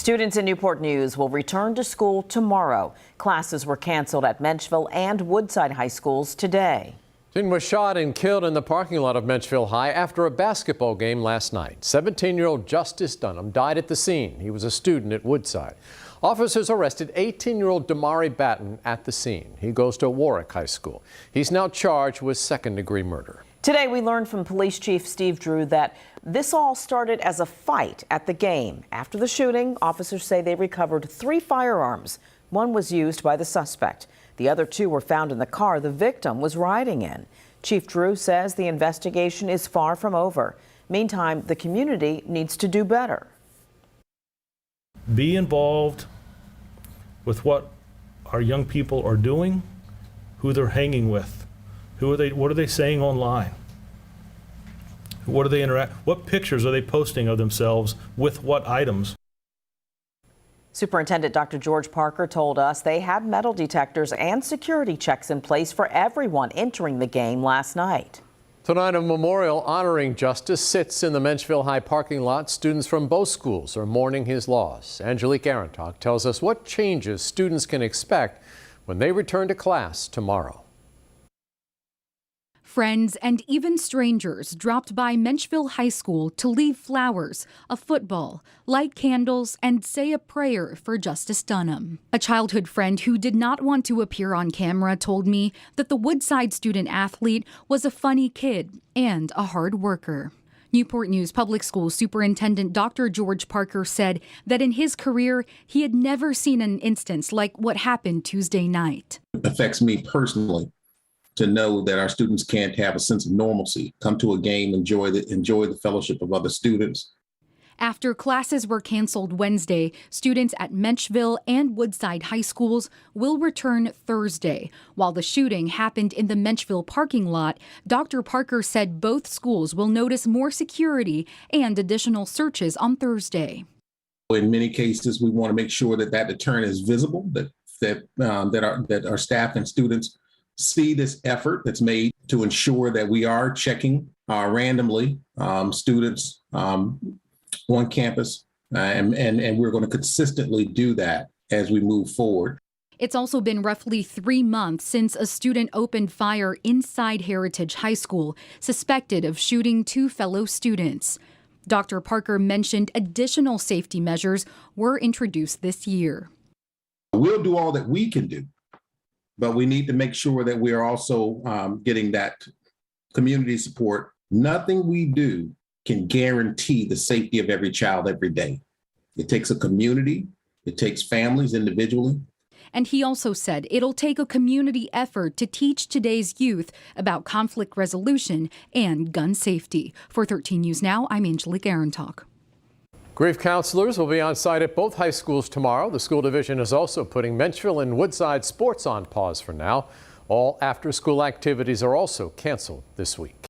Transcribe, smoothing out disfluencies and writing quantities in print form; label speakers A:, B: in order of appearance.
A: Students in Newport News will return to school tomorrow. Classes were canceled at Menchville and Woodside high schools today.
B: A student was shot and killed in the parking lot of Menchville High after a basketball game last night. 17-year-old Justice Dunham died at the scene. He was a student at Woodside. Officers arrested 18-year-old Damari Batten at the scene. He goes to Warwick High School. He's now charged with second-degree murder. Today, we learned from Police Chief Steve Drew that this all started as a fight at the game. After the shooting, officers say they recovered 3 firearms. One was used by the suspect. The other 2 were found in the car the victim was riding in. Chief Drew says the investigation is far from over. Meantime, the community needs to do better.
C: Be involved with what our young people are doing, who they're hanging with, what are they saying online, what do they interact, what pictures are they posting of themselves with what items.
A: Superintendent Dr. George Parker told us they had metal detectors and security checks in place for everyone entering the game last night.
B: Tonight, a memorial honoring Justice sits in the Menchville High parking lot. Students from both schools are mourning his loss. Angelique Arentalk tells us what changes students can expect when they return to class tomorrow.
D: Friends and even strangers dropped by Menchville High School to leave flowers, a football, light candles, and say a prayer for Justice Dunham. A childhood friend who did not want to appear on camera told me that the Woodside student athlete was a funny kid and a hard worker. Newport News Public Schools Superintendent Dr. George Parker said that in his career, he had never seen an instance like what happened Tuesday night.
E: It affects me personally to know that our students can't have a sense of normalcy, come to a game, enjoy the fellowship of other students.
D: After classes were canceled Wednesday, students at Menchville and Woodside high schools will return Thursday. While the shooting happened in the Menchville parking lot, Dr. Parker said both schools will notice more security and additional searches on Thursday.
E: In many cases, we want to make sure that deterrent is visible, that our staff and students see this effort that's made to ensure that we are checking randomly students on campus, and we're going to consistently do that as we move forward.
D: It's also been roughly 3 months since a student opened fire inside Heritage High School, suspected of shooting 2 fellow students. Dr. Parker mentioned additional safety measures were introduced this year.
E: We'll do all that we can do, but we need to make sure that we are also getting that community support. Nothing we do can guarantee the safety of every child every day. It takes a community, it takes families individually.
D: And he also said it'll take a community effort to teach today's youth about conflict resolution and gun safety. For 13 News Now, I'm Angelique Arentalk.
B: Grief counselors will be on site at both high schools tomorrow. The school division is also putting Menchville and Woodside sports on pause for now. All after-school activities are also canceled this week.